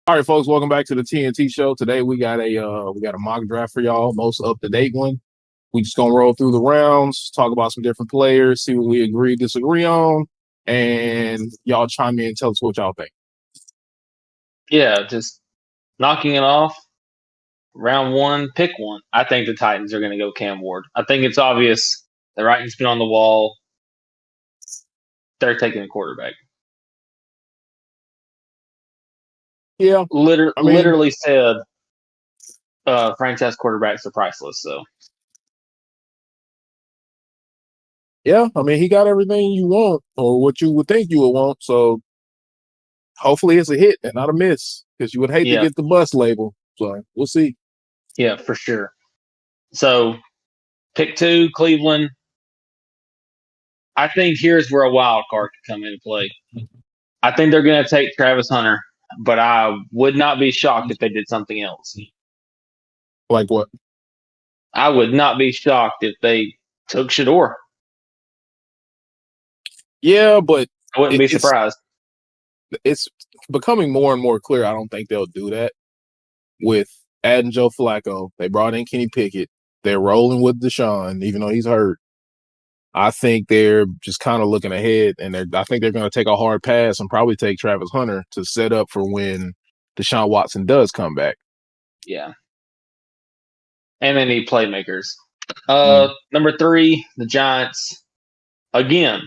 All right, folks, welcome back to the TNT show. Today we got a mock draft for y'all, most up to date one. We just gonna roll through the rounds, talk about some different players, see what we agree, disagree on, and y'all chime in and tell us what y'all think. Yeah, just knocking it off. Round one, pick one. I think the Titans are going to go Cam Ward. I think it's obvious. The writing's been on the wall. They're taking a quarterback. Yeah, I mean, Literally said franchise quarterbacks are priceless. So yeah, I mean he got everything you want or what you would think you would want. So hopefully it's a hit and not a miss because you would hate to yeah, get the bust label. So we'll see. yeah, for sure. So pick two, Cleveland. I think here's where a wild card could come into play. I think they're going to take Travis Hunter, but I would not be shocked if they did something else. Like what? I would not be shocked if they took Shador. Yeah, but I wouldn't it, be it's surprised. it's becoming more and more clear. I don't think they'll do that with adding Joe Flacco. They brought in Kenny Pickett. They're rolling with Deshaun, even though he's hurt. I think they're just kind of looking ahead, and I think they're going to take a hard pass and probably take Travis Hunter to set up for when Deshaun Watson does come back. Yeah. And they need playmakers. Mm. Number three, the Giants. Again,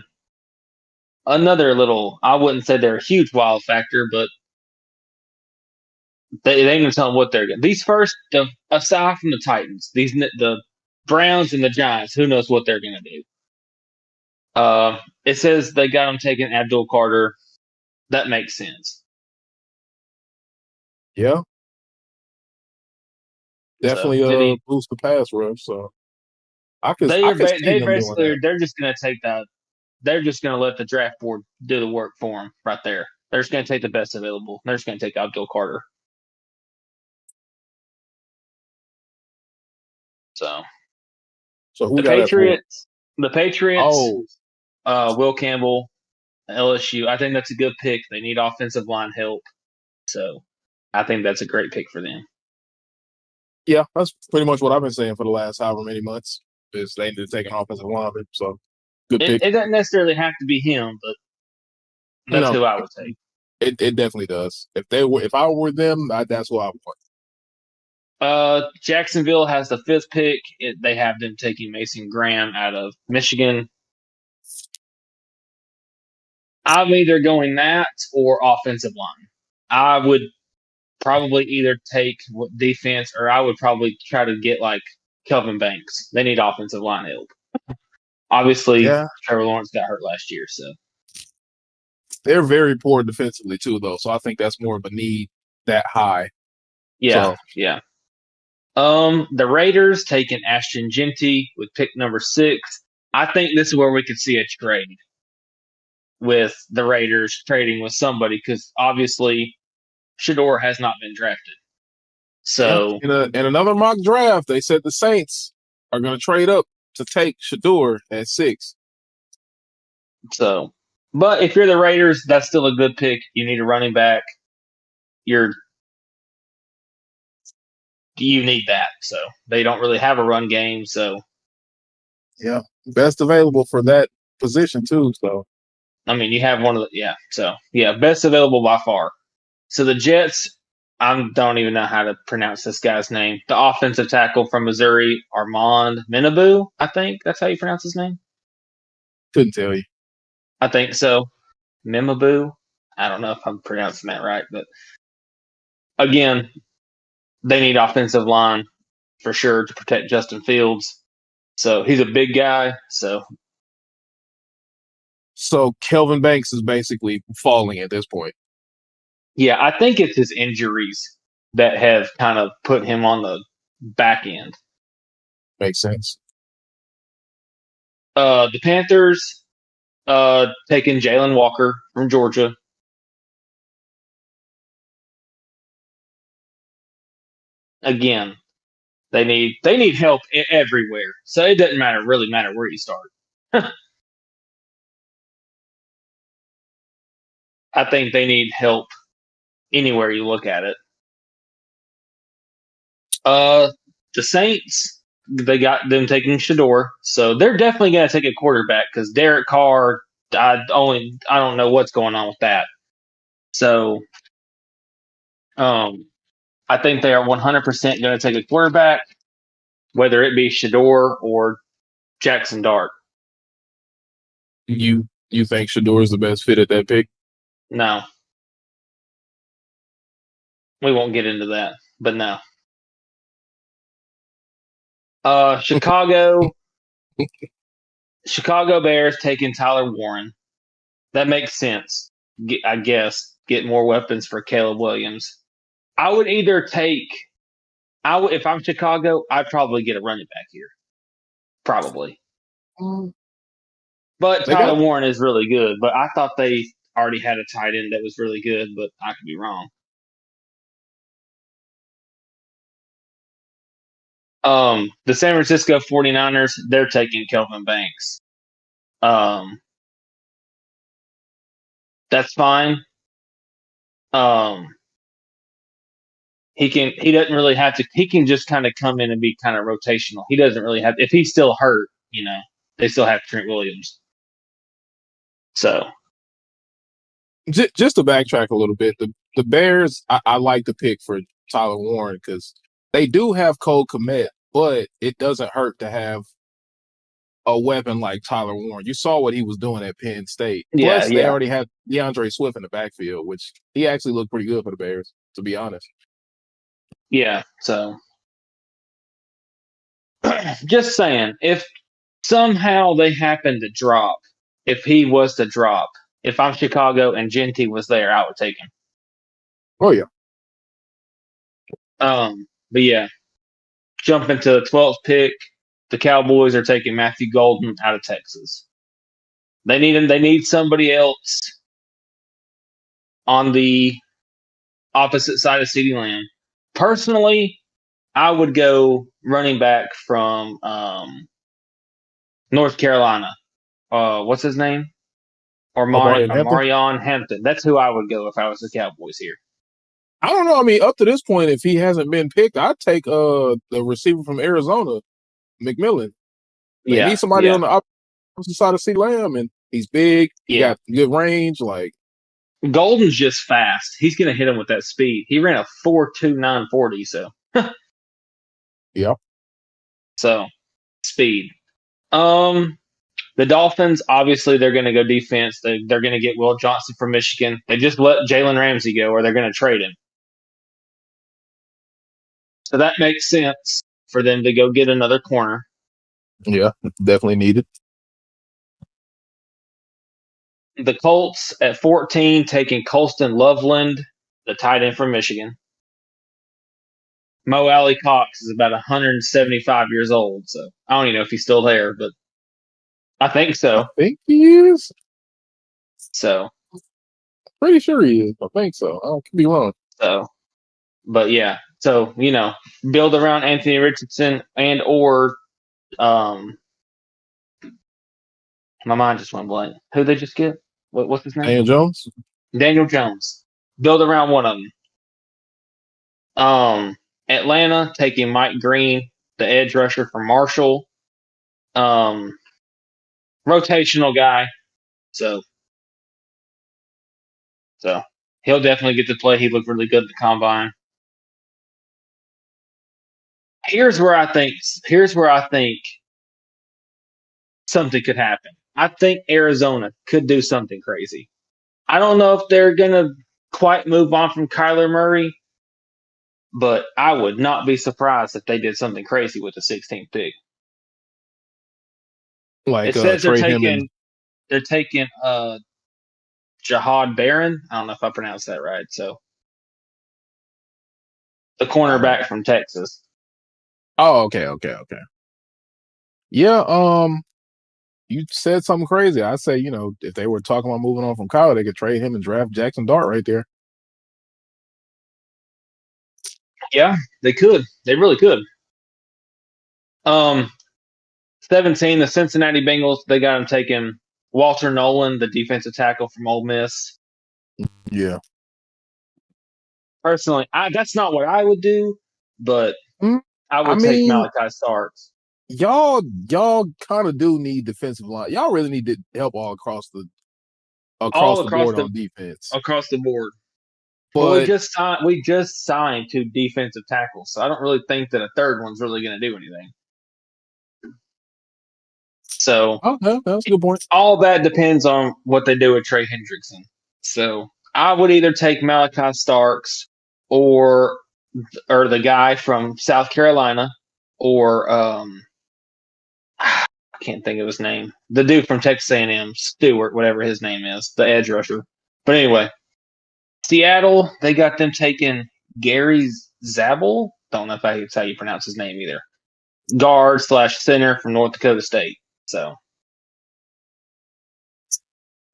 another little, I wouldn't say they're a huge wild factor, but they ain't gonna tell them what they're going to. These first, aside from the Titans, the Browns and the Giants, who knows what they're going to do. It says they got them taking Abdul Carter. That makes sense. Yeah, So definitely they need boost the pass rush. So they I are could ba- see they them doing basically that. they're just going to take that. They're just going to let the draft board do the work for them right there. They're just going to take the best available. They're just going to take Abdul Carter. So So who the got that for? Patriots, the Patriots, Oh, Will Campbell, LSU. I think that's a good pick. They need offensive line help, so I think that's a great pick for them. yeah, that's pretty much what I've been saying for the last however many months. Is they need to take an offensive lineman. So good It, pick. it doesn't necessarily have to be him, but that's No, who I would take. it definitely does. If I were them, that's who I would want. Jacksonville has the fifth pick. They have them taking Mason Graham out of Michigan. I'm either going that or offensive line. I would probably either take defense or I would probably try to get like Kelvin Banks. They need offensive line help. Obviously, Yeah, Trevor Lawrence got hurt last year, so they're very poor defensively too, though. So I think that's more of a need that high. yeah, So yeah. The Raiders taking Ashton Genty with pick number 6. I think this is where we could see a trade with the Raiders trading with somebody because obviously Shador has not been drafted. yeah, So, in another mock draft, they said the Saints are going to trade up to take Shador at 6. so, but if you're the Raiders, that's still a good pick. You need a running back. You're you need that. So they don't really have a run game. So Yeah, best available for that position too. So I mean, you have one of the So yeah, best available by far. So the Jets, I don't even know how to pronounce this guy's name. The offensive tackle from Missouri, Armand Minabu, I think that's how you pronounce his name. couldn't tell you. I think so. Mimabu. I don't know if I'm pronouncing that right, but again, they need offensive line for sure to protect Justin Fields. So he's a big guy. So So Kelvin Banks is basically falling at this point. yeah, I think it's his injuries that have kind of put him on the back end. Makes sense. The Panthers taking Jalen Walker from Georgia. Again, they need help everywhere. So it doesn't really matter where you start. I think they need help anywhere you look at it. The Saints, they got them taking Shador, so they're definitely going to take a quarterback because Derek Carr. I don't know what's going on with that. So, I think they are 100% going to take a quarterback, whether it be Shador or Jackson Dart. You think Shador is the best fit at that pick? No, we won't get into that, but no. Chicago Bears taking Tyler Warren. That makes sense, I guess. Get more weapons for Caleb Williams. I would either take. If I'm Chicago, I'd probably get a running back here. Probably. But Tyler Warren is really good. But I thought they already had a tight end that was really good, but I could be wrong. The San Francisco 49ers, they're taking Kelvin Banks. That's fine. He doesn't really have to. He can just kind of come in and be kind of rotational. He doesn't really have. If he's still hurt, they still have Trent Williams. So, just to backtrack a little bit, the Bears, I like the pick for Tyler Warren because they do have Cole Kmet, but it doesn't hurt to have a weapon like Tyler Warren. You saw what he was doing at Penn State. Plus, they already have DeAndre Swift in the backfield, which he actually looked pretty good for the Bears, to be honest. Yeah, so just saying, if somehow they happen to drop, if he was to drop, if I'm Chicago and Genty was there, I would take him. Oh, yeah. But yeah, jumping to the 12th pick, the Cowboys are taking Matthew Golden out of Texas. They need somebody else on the opposite side of CeeDee Lamb. Personally, I would go running back from North Carolina. What's his name? Or Marion Hampton. That's who I would go if I was the Cowboys here. I don't know. I mean, up to this point, if he hasn't been picked, I'd take the receiver from Arizona, McMillan. They need somebody on the opposite side of CeeDee Lamb, and he's big. He got good range. Like Golden's just fast. He's going to hit him with that speed. He ran a 4.29 40, so. Yeah. So, speed. The Dolphins, obviously, they're going to go defense. They're going to get Will Johnson from Michigan. They just let Jalen Ramsey go, or they're going to trade him. So that makes sense for them to go get another corner. Yeah, definitely needed. The Colts at 14 taking Colston Loveland, the tight end from Michigan. Mo Alley Cox is about 175 years old, so I don't even know if he's still there, but I think so. I think he is. So, pretty sure he is. I think so. I could be wrong. So, but yeah. So, build around Anthony Richardson and or my mind just went blank. Who'd they just get? What's his name? Daniel Jones. Daniel Jones. Build around one of them. Atlanta taking Mike Green, the edge rusher from Marshall. Rotational guy. So he'll definitely get to play. He looked really good at the combine. Here's where I think something could happen. I think Arizona could do something crazy. I don't know if they're gonna quite move on from Kyler Murray, but I would not be surprised if they did something crazy with the 16th pick. Like it says they're taking Jahad Barron. I don't know if I pronounced that right. So the cornerback from Texas. Oh, okay. Yeah, you said something crazy. I say, if they were talking about moving on from Kyler, they could trade him and draft Jackson Dart right there. Yeah, they could. They really could. 17, the Cincinnati Bengals, they got him taking Walter Nolan, the defensive tackle from Ole Miss. Yeah. Personally, that's not what I would do, but Mm, I I would take mean, Malachi Starks. y'all kind of do need defensive line. Y'all really need to help all across All the board across on defense. the board. But But we just signed 2 defensive tackles, so I don't really think that a third one's really going to do anything. So that's a good point. all that depends on what they do with Trey Hendrickson. So I would either take Malachi Starks or the guy from South Carolina, or I can't think of his name. The dude from Texas A&M, Stewart, whatever his name is, the edge rusher. But anyway, Seattle, they got them taking Gary Zabel. Don't know if that's how you pronounce his name either. Guard / center from North Dakota State. So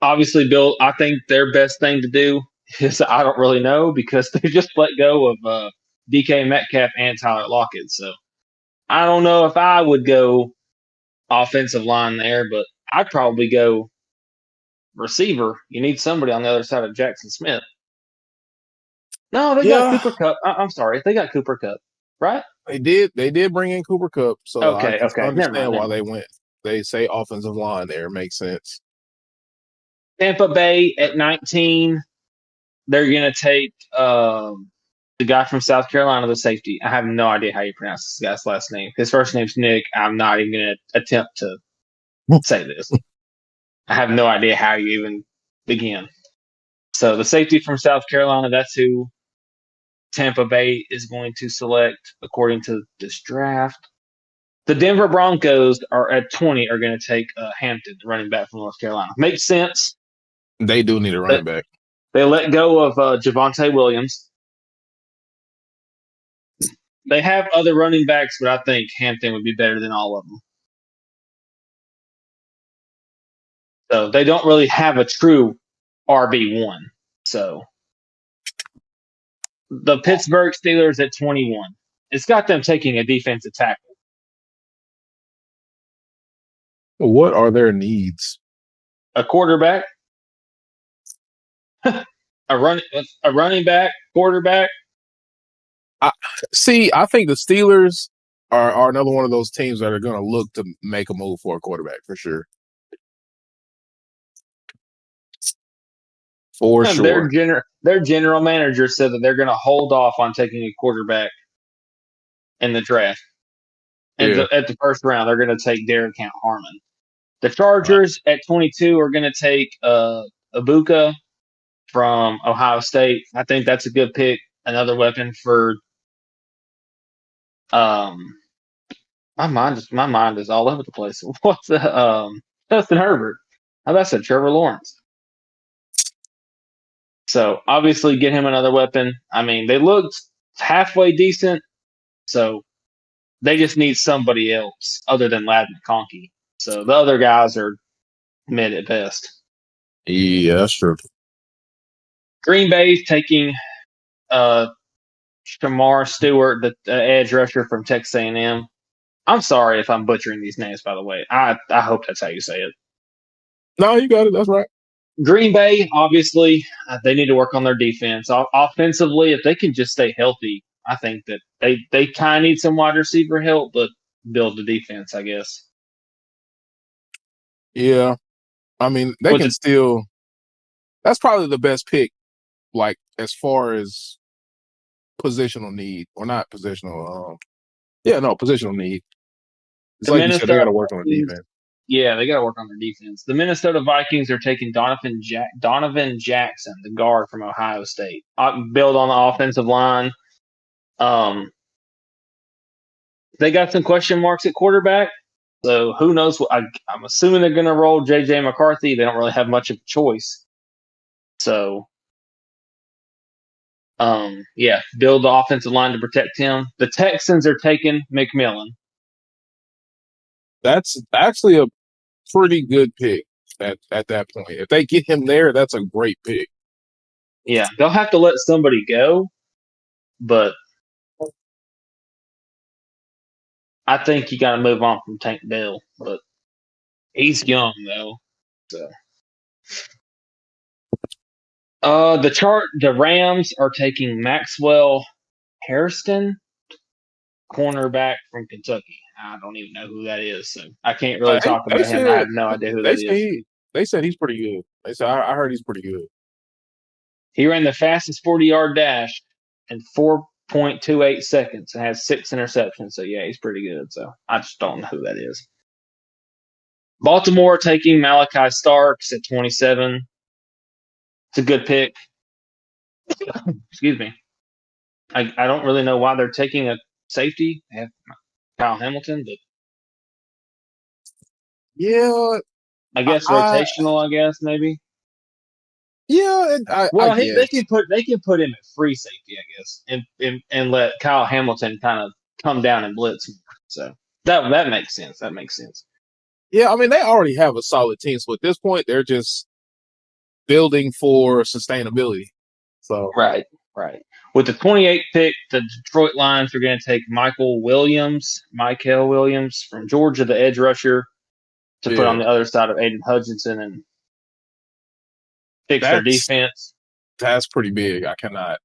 obviously, Bill, I think their best thing to do is I don't really know because they just let go of DK Metcalf and Tyler Lockett. So I don't know if I would go offensive line there, but I'd probably go receiver. You need somebody on the other side of Jackson Smith. No, they got Yeah, Cooper Kupp. I'm sorry, they got Cooper Kupp, right? they did bring in Cooper Kupp, so I can Okay. Never understand why mind. they went. They say offensive line there makes sense. Tampa Bay at 19. They're going to take the guy from South Carolina, the safety. I have no idea how you pronounce this guy's last name. His first name's Nick. I'm not even going to attempt to say this. I have no idea how you even begin. So the safety from South Carolina, that's who Tampa Bay is going to select according to this draft. The Denver Broncos are at 20 are going to take Hampton, the running back from North Carolina. Makes sense. They do need a running back. They let go of Javonte Williams. They have other running backs, but I think Hampton would be better than all of them. So they don't really have a true RB1. So the Pittsburgh Steelers at 21. It's got them taking a defensive tackle. What are their needs? A quarterback, a running back, quarterback. I think the Steelers are another one of those teams that are going to look to make a move for a quarterback for sure. For sure. Their general manager said that they're going to hold off on taking a quarterback in the draft. And Yeah. at the first round, they're going to take Derek Harmon. The Chargers at 22 are going to take Ibuka from Ohio State. I think that's a good pick. Another weapon for my mind is all over the place. What's Justin Herbert? How about that Trevor Lawrence? So obviously get him another weapon. I mean, they looked halfway decent, so they just need somebody else other than Lad McConkey. So the other guys are mid at best. Yeah, that's true. Green Bay's taking Shamar Stewart, the edge rusher from Texas A&M. I'm sorry if I'm butchering these names, by the way. I hope that's how you say it. No, you got it. That's right. Green Bay, obviously, they need to work on their defense. Offensively, if they can just stay healthy, I think that they kind of need some wide receiver help, but build the defense, I guess. Yeah. I mean, they can still – that's probably the best pick, like, as far as positional need. Or not positional. Positional need. It's like you said, they got to work on the defense. Yeah, they got to work on their defense. The Minnesota Vikings are taking Donovan Jackson, the guard from Ohio State. Build on the offensive line. They got some question marks at quarterback, so who knows? I'm assuming they're going to roll J.J. McCarthy. They don't really have much of a choice. So, build the offensive line to protect him. The Texans are taking McMillan. That's actually a pretty good pick at that point. If they get him there, that's a great pick. Yeah, they'll have to let somebody go, but I think you got to move on from Tank Dell. But he's young though, so The Rams are taking Maxwell Hairston, cornerback from Kentucky. I don't even know who that is, so I can't really talk They about him. I said have no idea who they that said is. they said he's pretty good. They said I heard he's pretty good. He ran the fastest 40-yard dash in 4.28 seconds and has 6 interceptions. So yeah, he's pretty good. So I just don't know who that is. Baltimore taking Malachi Starks at 27. It's a good pick. Excuse me. I don't really know why they're taking a safety. They have Kyle Hamilton, but Yeah, I guess I rotational. I guess maybe. yeah, I Well, they guess. can put him at free safety, I guess, and let Kyle Hamilton kind of come down and blitz more. So that makes sense. That makes sense. Yeah, I mean they already have a solid team, so at this point they're just building for sustainability. So Right, right. With the 28th pick, the Detroit Lions are going to take Michael Williams from Georgia, the edge rusher, to put on yeah, the other side of Aiden Hutchinson and fix their that's defense. that's pretty big. I cannot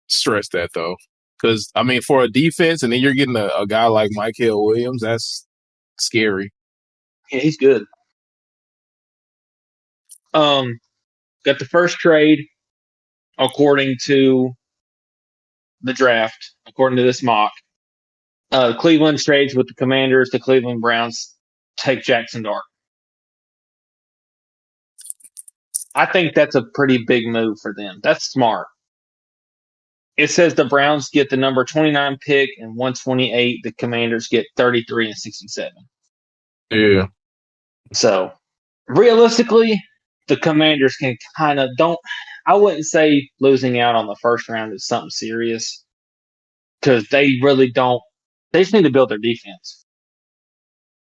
stress that though, because I mean for a defense, and then you're getting a guy like Michael Williams, that's scary. Yeah, he's good. Um, got the first trade according to the draft, according to this mock. Cleveland trades with the Commanders. The Cleveland Browns take Jackson Dart. I think that's a pretty big move for them. That's smart. It says the Browns get the number 29 pick and 128. The Commanders get 33 and 67. Yeah, So realistically, the Commanders can kind of don't. I wouldn't say losing out on the first round is something serious because they really don't. They just need to build their defense.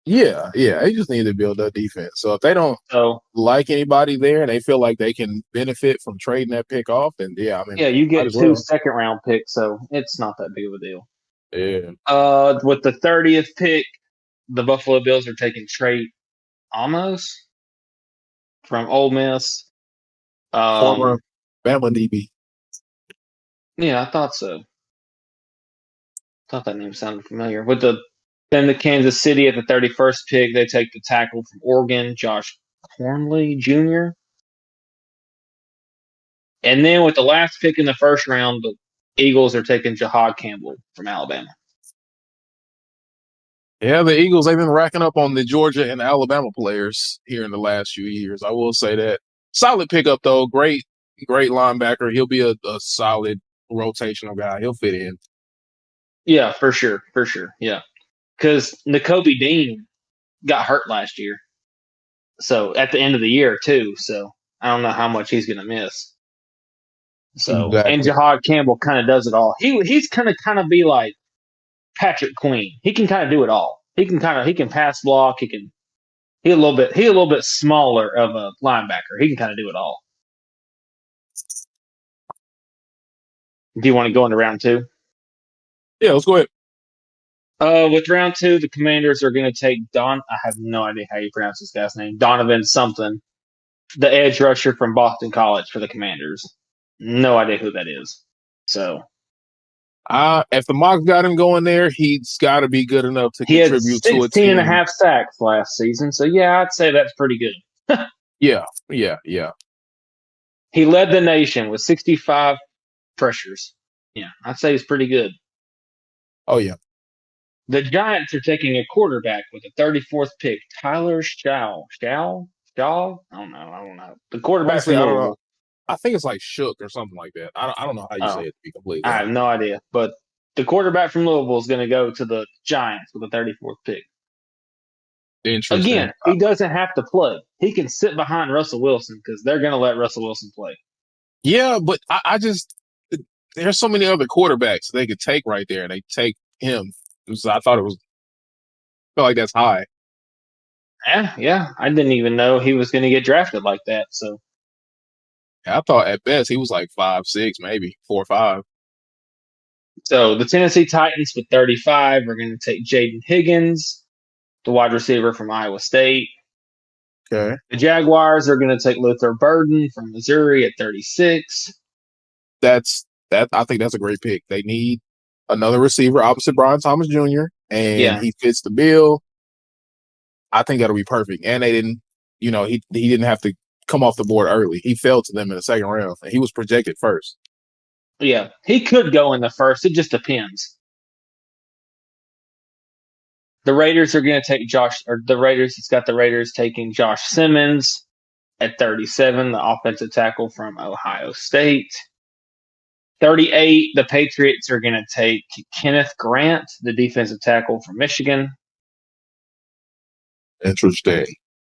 yeah. They just need to build that defense. So if they don't So like anybody there and they feel like they can benefit from trading that pick off, then yeah, I mean, yeah, you might get as two well. second-round picks, so it's not that big of a deal. Yeah, With the 30th pick, the Buffalo Bills are taking Trey Amos from Ole Miss. former Um, Bama DB. yeah, I thought so. Thought that name sounded familiar. Then the Kansas City at the 31st pick, they take the tackle from Oregon, Josh Cornley Jr. And then with the last pick in the first round, the Eagles are taking Jahad Campbell from Alabama. Yeah, the Eagles, they've been racking up on the Georgia and Alabama players here in the last few years. I will say that. Solid pickup, though. Great linebacker. He'll be a solid rotational guy. He'll fit in. Yeah, for sure. For sure. Yeah. Because N'Kobe Dean got hurt last year. So at the end of the year, too. So I don't know how much he's going to miss. So, and Exactly. Jahad Campbell kind of does it all. He's kind of be like Patrick Queen. He can kind of do it all. He can pass block. He a little bit smaller of a linebacker. He can kind of do it all. Do you want to go into round two? Yeah, let's go ahead. With round two, the Commanders are going to take Don. I have no idea how you pronounce this guy's name. Donovan something, the edge rusher from Boston College for the Commanders. No idea who that is. So If the Mox got him going there, he's got to be good enough to he had contribute to a 16 and a team. half sacks last season. So yeah, I'd say that's pretty good. Yeah. He led the nation with 65 pressures. Yeah, I'd say he's pretty good. Oh yeah. The Giants are taking a quarterback with the 34th pick, Tyler Shaw. Shaw? I don't know. The quarterback Honestly, from I don't know. Louisville. I think it's like Shook or something like that. I don't know how you say Oh, it to be completely I have honest. no idea. But the quarterback from Louisville is going to go to the Giants with the 34th pick. Interesting. Again, he doesn't have to play. He can sit behind Russell Wilson because they're going to let Russell Wilson play. Yeah, but I just there's so many other quarterbacks they could take right there, and they take him. So I thought felt like that's high. Yeah. I didn't even know he was going to get drafted like that. So I thought at best he was like 5'6", maybe 4'5". the Tennessee Titans with 35 are going to take Jaden Higgins, the wide receiver from Iowa State. Okay. The Jaguars are going to take Luther Burden from Missouri at 36. I think that's a great pick. They need another receiver opposite Brian Thomas Jr. and Yeah. he fits the bill. I think that'll be perfect. And they didn't, he didn't have to come off the board early. He fell to them in the second round, and he was projected first. Yeah. He could go in the first. It just depends. The Raiders are going to take it's got the Raiders taking Josh Simmons at 37, the offensive tackle from Ohio State. 38, the Patriots are going to take Kenneth Grant, the defensive tackle from Michigan. Interesting.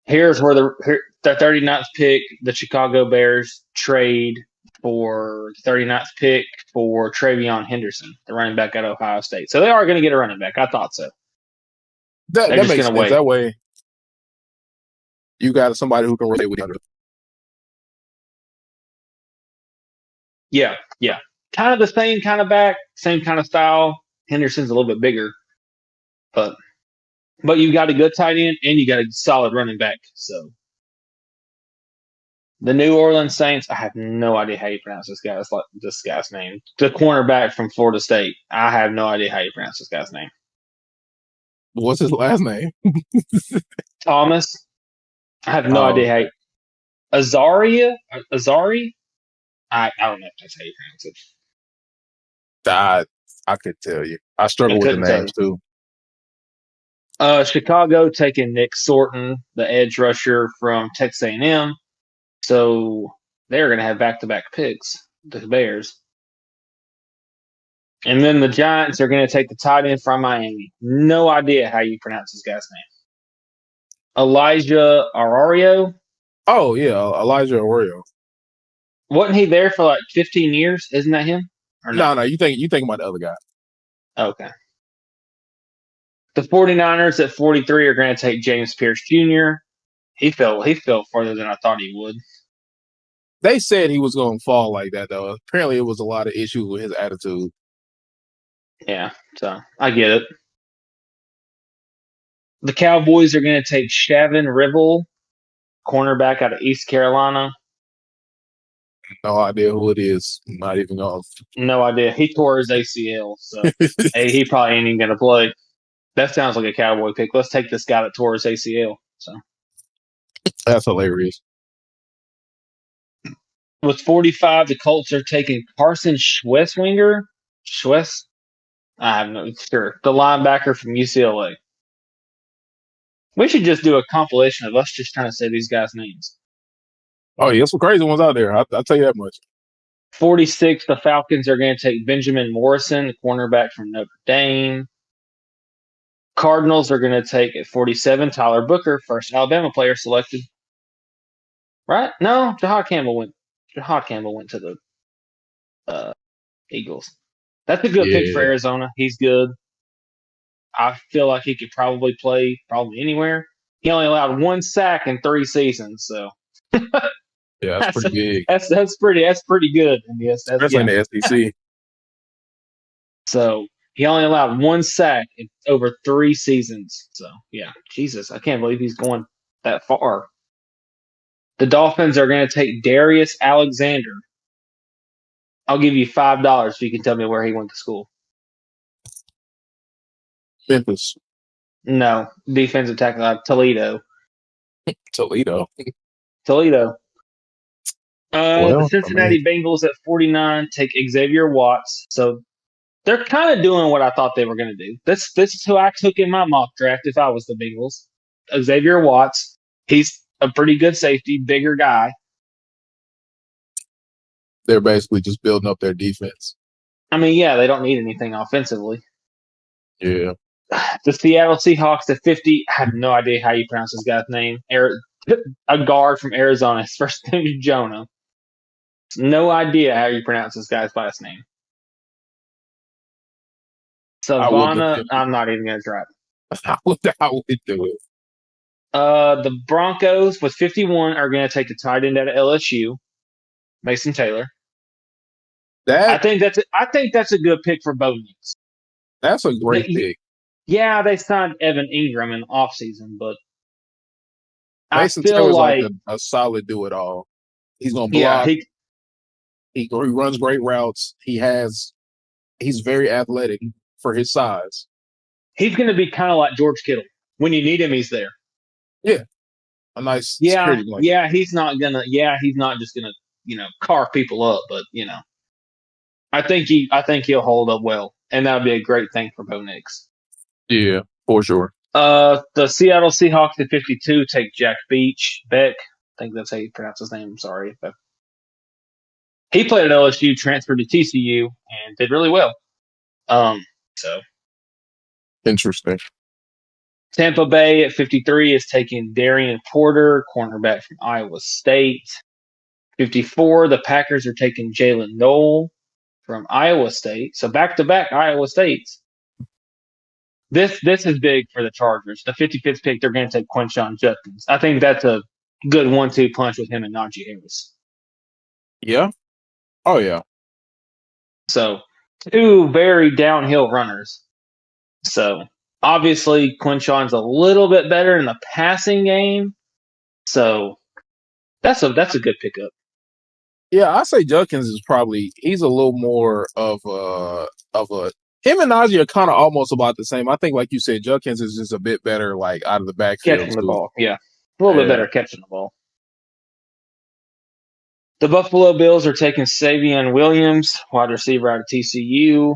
Here's where the 39th pick, the Chicago Bears trade for the 39th pick for Travion Henderson, the running back at Ohio State. So they are going to get a running back. I thought so. That They're just makes going to sense. wait. That way, you got somebody who can rotate with you. Yeah. Kind of the same kind of back, same kind of style. Henderson's a little bit bigger, but you got a good tight end and you got a solid running back. So the New Orleans Saints, I have no idea how you pronounce this guy's name. The cornerback from Florida State, I have no idea how you pronounce this guy's name. What's his last name? Thomas. I have no idea how. Azari? I don't know if that's how you pronounce it. I could tell you. I struggle with the names too. Chicago taking Nick Sorton, the edge rusher from Texas A&M. So they're going to have back-to-back picks, the Bears. And then the Giants are going to take the tight end from Miami. No idea how you pronounce this guy's name. Elijah Arario. Oh, yeah, Elijah Arroyo. Wasn't he there for like 15 years? Isn't that him? Or no, you think about the other guy. Okay. The 49ers at 43 are going to take James Pierce Jr. He fell further than I thought he would. They said he was going to fall like that, though. Apparently, it was a lot of issues with his attitude. Yeah, so I get it. The Cowboys are going to take Shavin Rivel, cornerback out of East Carolina. No idea who it is. Not even going. No idea. He tore his ACL, so hey, he probably ain't even going to play. That sounds like a Cowboy pick. Let's take this guy that tore his ACL. So that's hilarious. With 45, the Colts are taking Carson Schwesswinger. I have no sure. The linebacker from UCLA. We should just do a compilation of us just trying to say these guys' names. Oh, yeah, some crazy ones out there. I'll tell you that much. 46, the Falcons are going to take Benjamin Morrison, the cornerback from Notre Dame. Cardinals are going to take at 47 Tyler Booker, first Alabama player selected. Right? No, Jahad Campbell went to the Eagles. That's a good pick for Arizona. He's good. I feel like he could probably play anywhere. He only allowed 1 sack in 3 seasons, so yeah, that's pretty big. That's pretty good in the SEC. Especially in the SEC. So he only allowed 1 sack in over 3 seasons. So yeah, Jesus, I can't believe he's going that far. The Dolphins are going to take Darius Alexander. I'll give you $5 if you can tell me where he went to school. Memphis. No, defensive tackle Toledo. Toledo. The Cincinnati Bengals at 49 take Xavier Watts. So they're kind of doing what I thought they were going to do. This is who I took in my mock draft if I was the Bengals. Xavier Watts. He's a pretty good safety, bigger guy. They're basically just building up their defense. I mean, yeah, they don't need anything offensively. Yeah. The Seattle Seahawks at 50. I have no idea how you pronounce this guy's name. A guard from Arizona. His first name is Jonah. No idea how you pronounce this guy's last name. Savannah, I'm not even going to try it. I would do it. The Broncos with 51 are going to take the tight end out of LSU, Mason Taylor. I think that's a good pick for Bo Nix. That's a great pick. Yeah, they signed Evan Ingram in the offseason, but I Mason feel Taylor's like like, a solid do it all. He's gonna yeah, block. He runs great routes. He's very athletic for his size. he's going to be kind of like George Kittle. When you need him, he's there. Yeah, a nice Yeah, security blanket. yeah, he's not just gonna, carve people up, but I think he'll hold up well, and that would be a great thing for Bo Nix. Yeah, for sure. The Seattle Seahawks at 52 take Jack Beck. I think that's how you pronounce his name. I'm sorry, but he played at LSU, transferred to TCU, and did really well. So Interesting. Tampa Bay at 53 is taking Darian Porter, cornerback from Iowa State. 54, the Packers are taking Jalen Noel from Iowa State. So back-to-back Iowa States. This is big for the Chargers. The 55th pick, they're going to take Quinshon Judkins. I think that's a good 1-2 punch with him and Najee Harris. Yeah. Oh yeah. So two very downhill runners. So obviously Quinshon's a little bit better in the passing game. So that's a good pickup. Yeah, I say Judkins is he's a little more of a him and Najee are kind of almost about the same. I think, like you said, Judkins is just a bit better, like out of the backfield Catching the too. ball, yeah. A little bit Yeah. better catching the ball. The Buffalo Bills are taking Savion Williams, wide receiver out of TCU.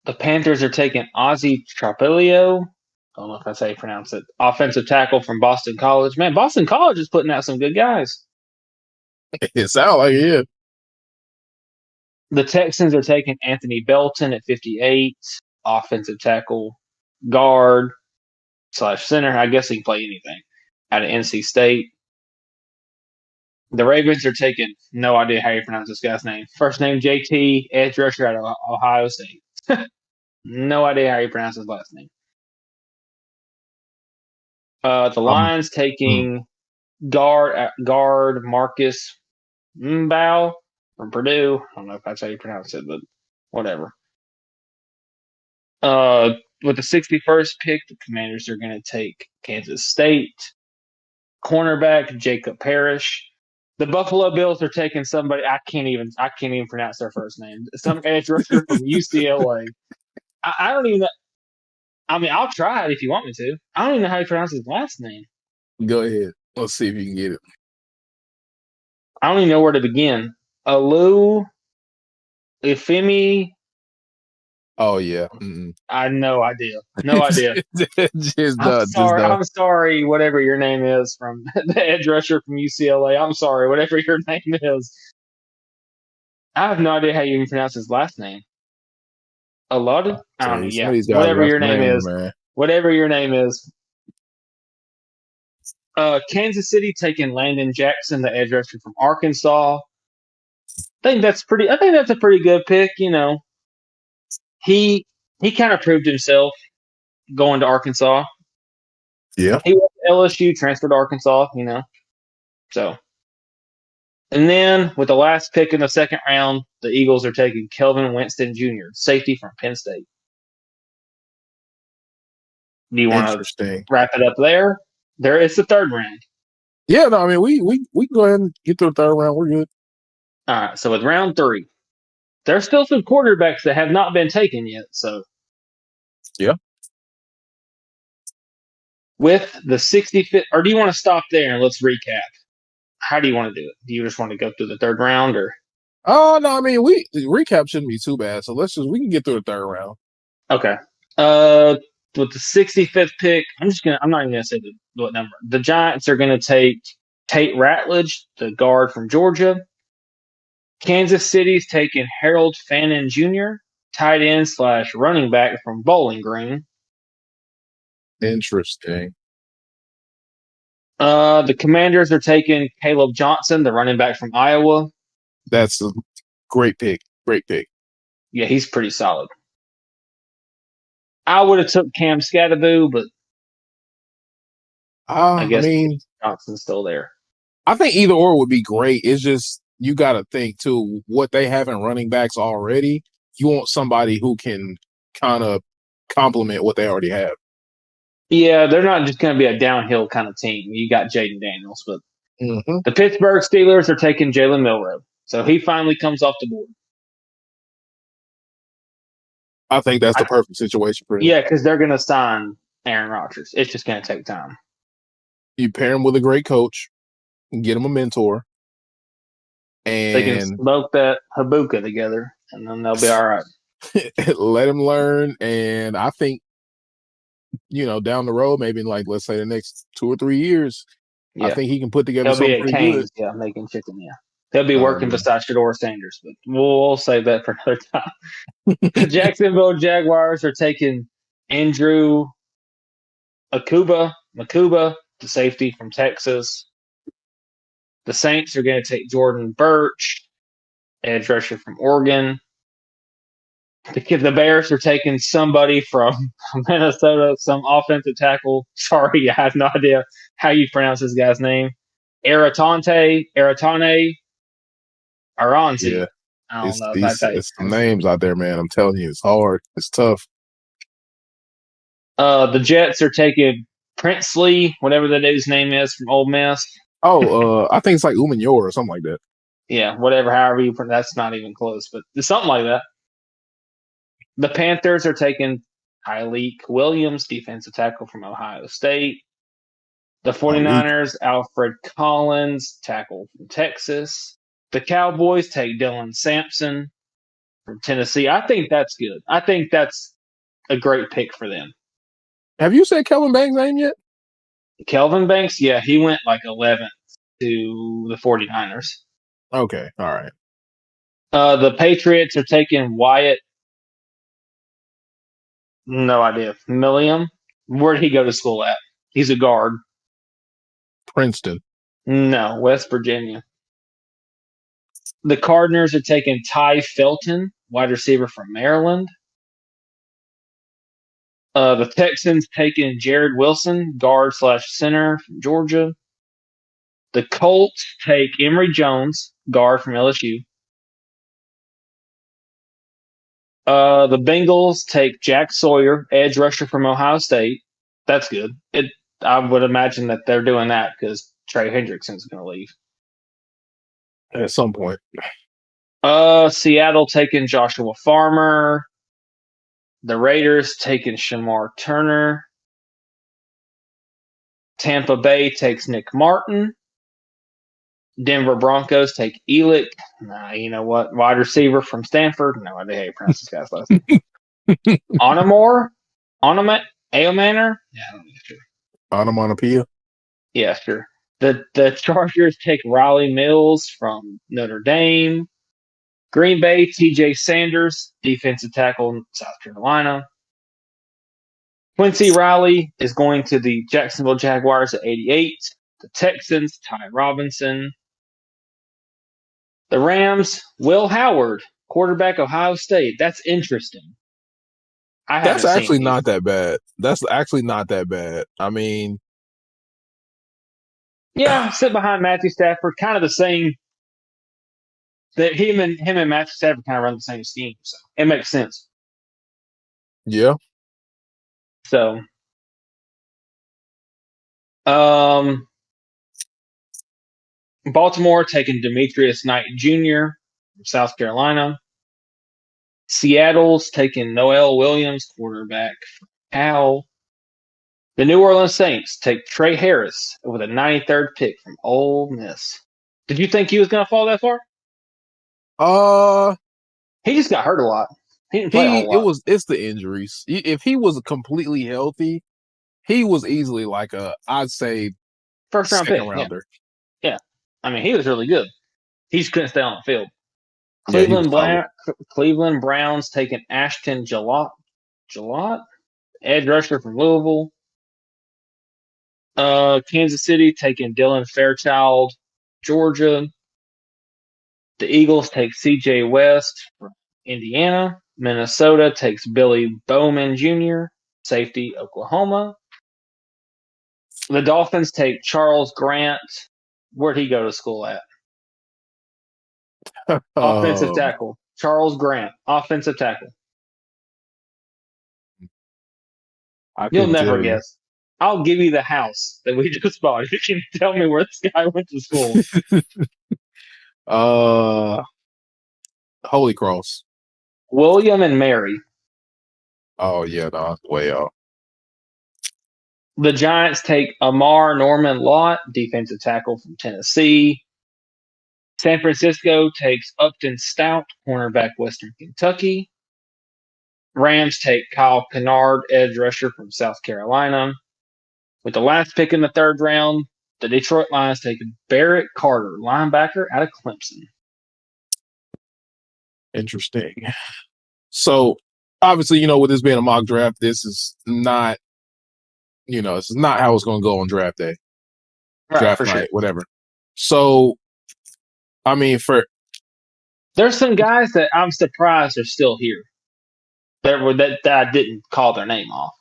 The Panthers are taking Ozzie Trapilio. I don't know if that's how you pronounce it. Offensive tackle from Boston College. Man, Boston College is putting out some good guys. It sounds like it. The Texans are taking Anthony Belton at 58, offensive tackle, guard / center. I guess he can play anything out of NC State. The Ravens are taking, no idea how you pronounce this guy's name. First name JT, edge rusher out of Ohio State. No idea how you pronounce his last name. The Lions taking guard Marcus Mbao from Purdue. I don't know if that's how you pronounce it, but whatever. With the 61st pick, the Commanders are going to take Kansas State cornerback Jacob Parrish. The Buffalo Bills are taking somebody I can't even pronounce their first name. Some edge rusher from UCLA. I don't even know. I mean, I'll try it if you want me to. I don't even know how you pronounce his last name. Go ahead. Let's see if you can get it. I don't even know where to begin. Alu Ifemi. Oh yeah. Mm-mm. I have no idea. No idea. Just I'm done. sorry. I'm sorry. Whatever your name is from the edge rusher from UCLA. I'm sorry. Whatever your name is. I have no idea how you even pronounce his last name. Alud? I don't know. Some Yeah. of these guys Whatever got your some name names, is. man. Whatever your name is. Kansas City taking Landon Jackson, the edge rusher from Arkansas. I think that's a pretty good pick. He kind of proved himself going to Arkansas. Yeah. He went to LSU, transferred to Arkansas. So. And then with the last pick in the second round, the Eagles are taking Kelvin Winston Jr., safety from Penn State. Do you want to wrap it up there? It's the third round. Yeah, no, I mean we can go ahead and get to the third round. We're good. All right, so with round 3, there's still some quarterbacks that have not been taken yet. So yeah. With the 65th, or do you want to stop there and let's recap? How do you want to do it? Do you just want to go through the third round, or? Oh no, I mean the recap shouldn't be too bad. So we can get through the third round. Okay. With the 65th pick, I'm not even gonna say what number. The Giants are gonna take Tate Ratledge, the guard from Georgia. Kansas City's taking Harold Fannin Jr., tight end / running back from Bowling Green. Interesting. The Commanders are taking Caleb Johnson, the running back from Iowa. That's a great pick. Great pick. Yeah, he's pretty solid. I would have took Cam Scatterboo, but I guess Johnson's still there. I think either or would be great. It's just you got to think too what they have in running backs already. You want somebody who can kind of complement what they already have. Yeah, they're not just going to be a downhill kind of team. You got Jaden Daniels, but Hmm. the Pittsburgh Steelers are taking Jalen Milroe, so he finally comes off the board. I think that's the perfect situation for him. Yeah, because they're going to sign Aaron Rodgers. It's just going to take time. You pair him with a great coach, get him a mentor, They can and smoke that Habuka together, and then they'll be all right. let him learn. And I think, down the road, maybe in like, let's say the next 2 or 3 years, I Yeah, think he can put together he'll be something at pretty good. Canes, making chicken. Yeah, he'll be working beside Shador Sanders, but we'll save that for another time. The Jacksonville Jaguars are taking Andrew Makuba, the safety from Texas. The Saints are going to take Jordan Birch, edge rusher from Oregon. The Bears are taking somebody from Minnesota, some offensive tackle. Sorry, I have no idea how you pronounce this guy's name. Aratane, Yeah, Aranzi. I don't it's know if that's these how you it's some pronounce it. names out there, man. I'm telling you, it's hard. It's tough. The Jets are taking Princely, whatever the dude's name is from Ole Miss. Oh, I think it's like Umanyor or something like that. Yeah, whatever, however you pronounce. That's not even close, but it's something like that. The Panthers are taking Tyleek Williams, defensive tackle from Ohio State. The Malik. 49ers, Alfred Collins, tackle from Texas. The Cowboys take Dylan Sampson from Tennessee. I think that's good. I think that's a great pick for them. Have you said Kelvin Banks' name yet? Kelvin Banks, yeah, he went like 11th to the 49ers. Okay, all right. The Patriots are taking Wyatt. No idea. Milliam. Where did he go to school at? He's a guard. Princeton. No, West Virginia. The Cardinals are taking Ty Felton, wide receiver from Maryland. The Texans taking Jared Wilson, guard slash center from Georgia. The Colts take Emory Jones, guard from LSU. The Bengals take Jack Sawyer, edge rusher from Ohio State. That's good. I would imagine that they're doing that because Trey Hendrickson's going to leave. At some point. Seattle taking Joshua Farmer. The Raiders taking Shamar Turner. Tampa Bay takes Nick Martin. Denver Broncos take Elick. Nah, you know what? Wide receiver from Stanford. No idea how you pronounce this guy's last name. Onamore? Aomanor? Yeah, I don't know. Sure. Onomatopoeia. Yeah, sure. The Chargers take Riley Mills from Notre Dame. Green Bay, TJ Sanders, defensive tackle, South Carolina. Quincy Riley is going to the Jacksonville Jaguars at 88. The Texans, Ty Robinson. The Rams, Will Howard, quarterback, Ohio State. That's interesting. That's actually Him. not that bad. That's actually not that bad. I mean, yeah, sit behind Matthew Stafford, kind of the same. That him and Matthew Stafford kind of run the same scheme, so it makes sense. yeah. So, Baltimore taking Demetrius Knight Jr. from South Carolina. Seattle's taking Noel Williams, quarterback from Cal. The New Orleans Saints take Trey Harris with a 93rd pick from Ole Miss. Did you think he was going to fall that far? He just got hurt a lot. He didn't play a whole lot. It's the injuries. If he was completely healthy, he was easily like I'd say first round pick. rounder. Yeah. I mean, he was really good. He just couldn't stay on the field. Yeah, Cleveland Browns taking Ashton Jalot, edge rusher from Louisville. Kansas City taking Dylan Fairchild, Georgia. The Eagles take C.J. West from Indiana. Minnesota takes Billy Bowman Jr., safety, Oklahoma. The Dolphins take Charles Grant. Where'd he go to school at? Offensive tackle. Charles Grant, offensive tackle. You'll never guess. I'll give you the house that we just bought if you can tell me where this guy went to school. Holy Cross. William and Mary. Oh yeah, no, way off. The Giants take Amar Norman Lott, defensive tackle from Tennessee. San Francisco takes Upton Stout, cornerback, Western Kentucky. Rams take Kyle Kennard, edge rusher from South Carolina. With the last pick in the third round, the Detroit Lions take Barrett Carter, linebacker out of Clemson. Interesting. So obviously, with this being a mock draft, this is not, this is not how it's going to go on draft day, draft night, sure. whatever. So, I mean, there's some guys that I'm surprised are still here. That I didn't call their name off.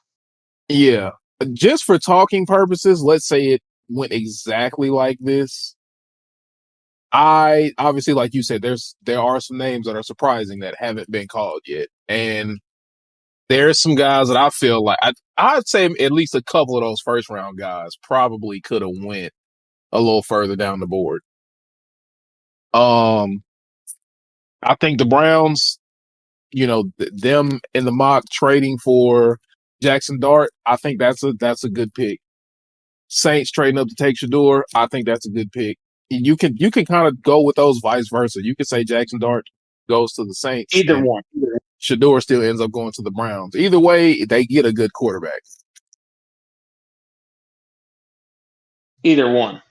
Yeah, just for talking purposes, let's say it went exactly like this. I obviously, like you said, there are some names that are surprising that haven't been called yet, and there's some guys that I feel like I'd say at least a couple of those first round guys probably could have went a little further down the board. I think the Browns, them in the mock trading for Jackson Dart, I think that's a good pick. Saints trading up to take Shedeur, I think that's a good pick. You can kind of go with those vice versa. You could say Jackson Dart goes to the Saints. Either one. Shedeur still ends up going to the Browns. Either way, they get a good quarterback. Either one.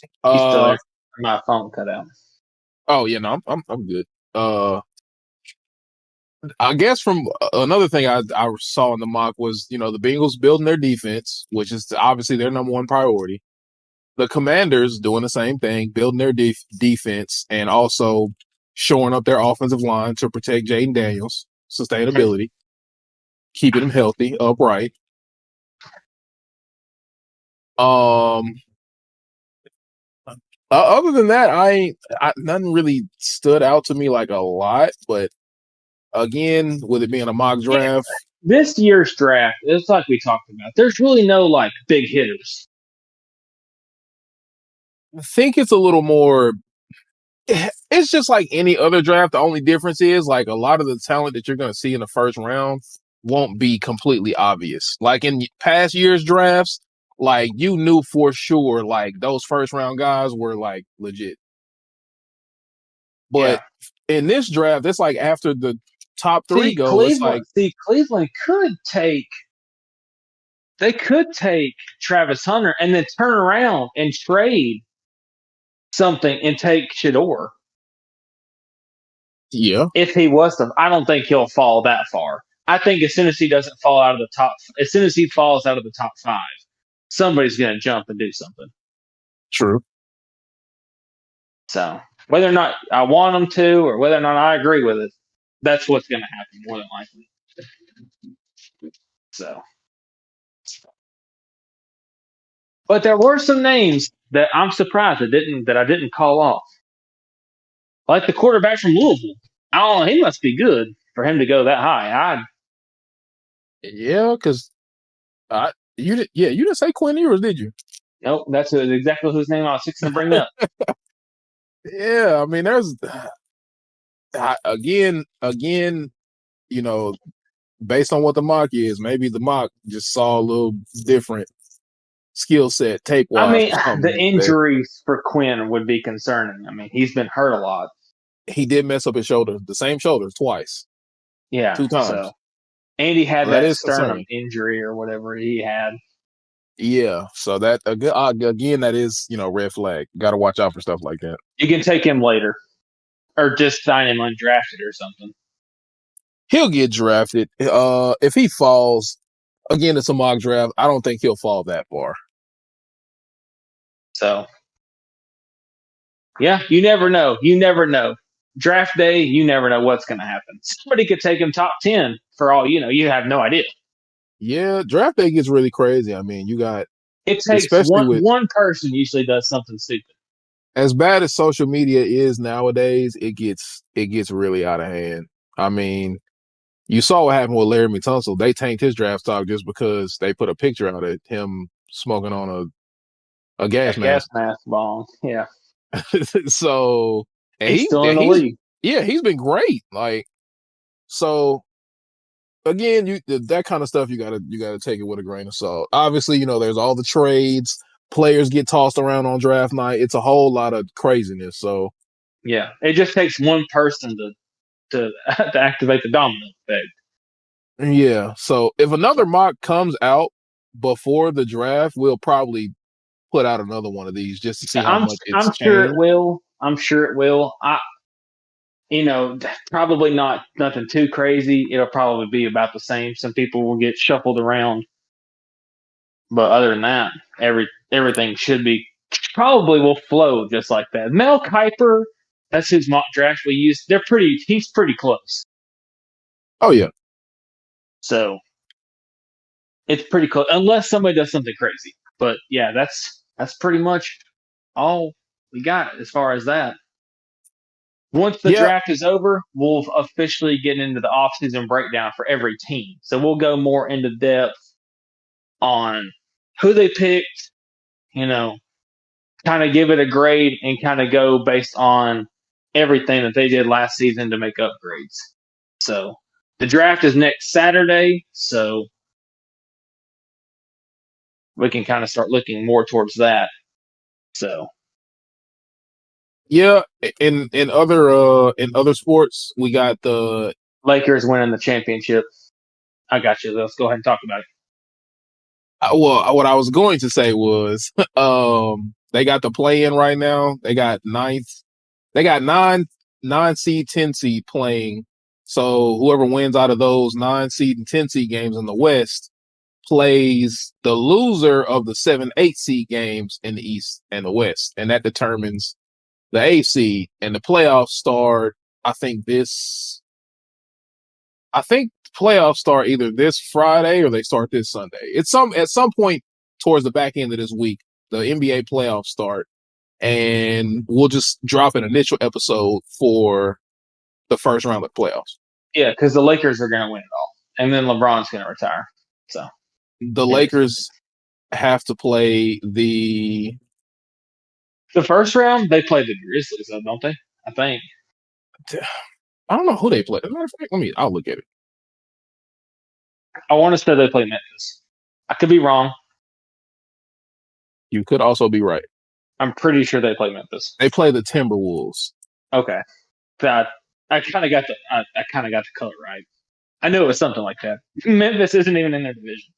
He's still there. My phone cut out. Oh yeah, no, I'm good. I guess from another thing I saw in the mock was, the Bengals building their defense, which is obviously their number one priority. The Commanders doing the same thing, building their defense and also shoring up their offensive line to protect Jaden Daniels, sustainability, keeping him healthy, upright. Other than that, nothing really stood out to me like a lot, but again, with it being a mock draft. This year's draft, it's like we talked about. There's really no big hitters. I think it's a little more. It's just like any other draft. The only difference is a lot of the talent that you're going to see in the first round won't be completely obvious. Like in past years' drafts, you knew for sure those first round guys were legit. But in this draft, it's after the top three go. Cleveland could take. They could take Travis Hunter and then turn around and trade something and take Shedeur. Yeah. If he was to, I don't think he'll fall that far. I think as soon as he doesn't fall out of the top, as soon as he falls out of the top 5, somebody's going to jump and do something. True. So whether or not I want them to, or whether or not I agree with it, that's what's going to happen more than likely. So, but there were some names that I'm surprised that I didn't call off. Like the quarterback from Louisville. I don't know. He must be good for him to go that high. Yeah, because you didn't say Quinn Ewers, did you? Nope, that's exactly whose name I was fixing to bring up. Yeah, I mean, there's again, based on what the mock is, maybe the mock just saw a little different skill set tape wise. I mean, the injuries for Quinn would be concerning. I mean, he's been hurt a lot. He did mess up his shoulder, the same shoulder twice. Yeah, 2 times. So, and he had that sternum injury or whatever he had. Yeah, so that again, that is red flag. Got to watch out for stuff like that. You can take him later, or just sign him undrafted or something. He'll get drafted. If he falls, again, it's a mock draft. I don't think he'll fall that far. So, yeah, you never know. You never know. Draft day, you never know what's going to happen. Somebody could take him top 10 for all you know. You have no idea. Yeah, draft day gets really crazy. I mean, you got it takes one person usually does something stupid. As bad as social media is nowadays, it gets really out of hand. I mean, You saw what happened with Laramie Tunsil. They tanked his draft stock just because they put a picture out of him smoking on a gas That gas mask. mask bomb. Yeah. So, and He's still in the league. he's been great. Like, so again, that kind of stuff you gotta take it with a grain of salt. Obviously, there's all the trades. Players get tossed around on draft night. It's a whole lot of craziness. So Yeah. It just takes one person to to activate the domino effect. yeah. So if another mock comes out before the draft, we'll probably put out another one of these just to see how much it's I'm sure it changed. will. I'm sure it will. Probably not nothing too crazy. It'll probably be about the same. Some people will get shuffled around, but other than that, everything should be probably will flow just like that. Mel Kiper, that's whose mock draft we used. He's pretty close. Oh yeah. So it's pretty close, unless somebody does something crazy. But yeah, that's pretty much all we got as far as that. Once the Yeah. draft is over, we'll officially get into the offseason breakdown for every team. So we'll go more into depth on who they picked, kind of give it a grade and kind of go based on everything that they did last season to make upgrades. So the draft is next Saturday, so we can kind of start looking more towards that. So Yeah. In other sports, we got the Lakers winning the championship. I got you. Let's go ahead and talk about it. well, what I was going to say was, they got the play in right now. They got nine seed, 10 seed playing. So whoever wins out of those 9 seed and 10 seed games in the West plays the loser of the 7, 8 seed games in the East and the West, and that determines the AC. And the playoffs start. I think playoffs start either this Friday or they start this Sunday. It's at some point towards the back end of this week. The NBA playoffs start, and we'll just drop an initial episode for the first round of playoffs. Yeah, because the Lakers are going to win it all, and then LeBron's going to retire. So The Lakers have to play the first round. They play the Grizzlies, though, don't they? I think. I don't know who they play. As a matter of fact, I'll look at it. I want to say they play Memphis. I could be wrong. You could also be right. I'm pretty sure they play Memphis. They play the Timberwolves. Okay, I kind of got the color right. I knew it was something like that. Memphis isn't even in their division.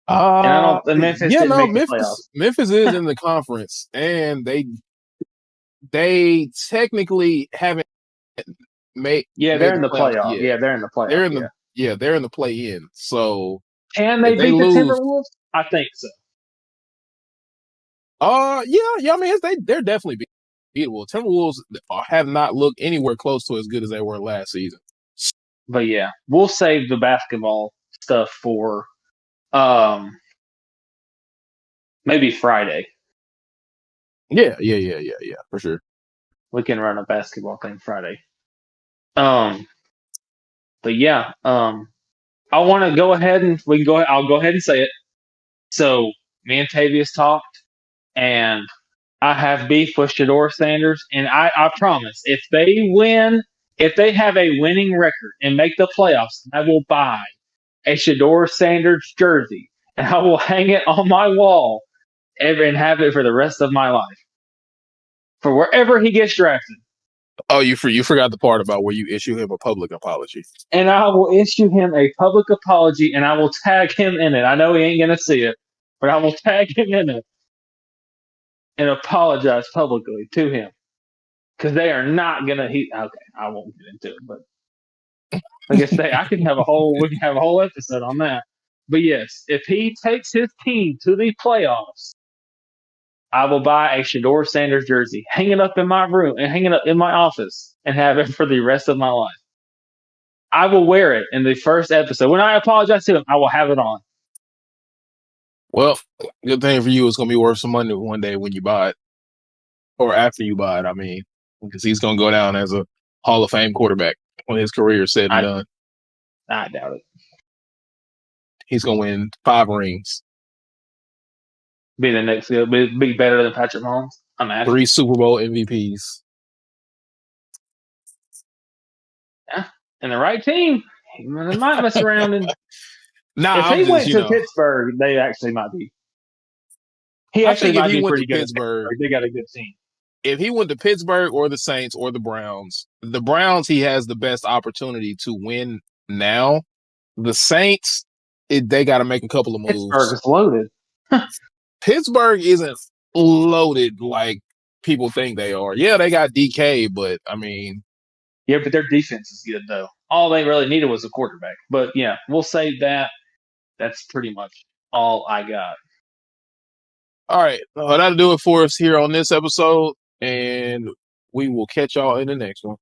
Memphis didn't make the playoffs. Memphis is in the conference, and they technically haven't made. Yeah, they're in the playoff. Yet. Yeah, they're in the playoff. They're in the play-in. So can they beat the Timberwolves? I think so. Yeah. I mean, they're definitely beatable. Timberwolves have not looked anywhere close to as good as they were last season. But yeah, we'll save the basketball stuff for maybe Friday. Yeah, for sure. We can run a basketball thing Friday. But yeah, I want to go ahead and I'll go ahead and say it. So me and Tavius talked, and I have beef with Shedeur Sanders, and I promise if they have a winning record and make the playoffs, I will buy a Shedeur Sanders jersey and I will hang it on my wall and have it for the rest of my life. For wherever he gets drafted. Oh, you forgot the part about where you issue him a public apology. And I will issue him a public apology and I will tag him in it. I know he ain't going to see it, but I will tag him in it and apologize publicly to him. Because they are not going to. Okay, I won't get into it, but like I say, we can have a whole episode on that. But yes, if he takes his team to the playoffs, I will buy a Shedeur Sanders jersey, hang it up in my room, and hang it up in my office, and have it for the rest of my life. I will wear it in the first episode. When I apologize to him, I will have it on. Well, good thing for you, it's going to be worth some money one day when you buy it. Or after you buy it, I mean, because he's going to go down as a Hall of Fame quarterback. when his career is said and done. I doubt it. He's gonna win 5 rings, Be the next. Be better than Patrick Mahomes. I'm asking. 3 Super Bowl MVPs. Yeah, and the right team, they might mess around. And if he went to Pittsburgh, they actually might be. He actually might be pretty good. Pittsburgh, they got a good team. If he went to Pittsburgh or the Saints or the Browns, he has the best opportunity to win now. The Saints, they got to make a couple of moves. Pittsburgh is loaded. Pittsburgh isn't loaded like people think they are. Yeah, they got DK, but I mean. Yeah, but their defense is good, though. All they really needed was a quarterback. But yeah, we'll save that. That's pretty much all I got. All right. That'll do it for us here on this episode, and we will catch y'all in the next one.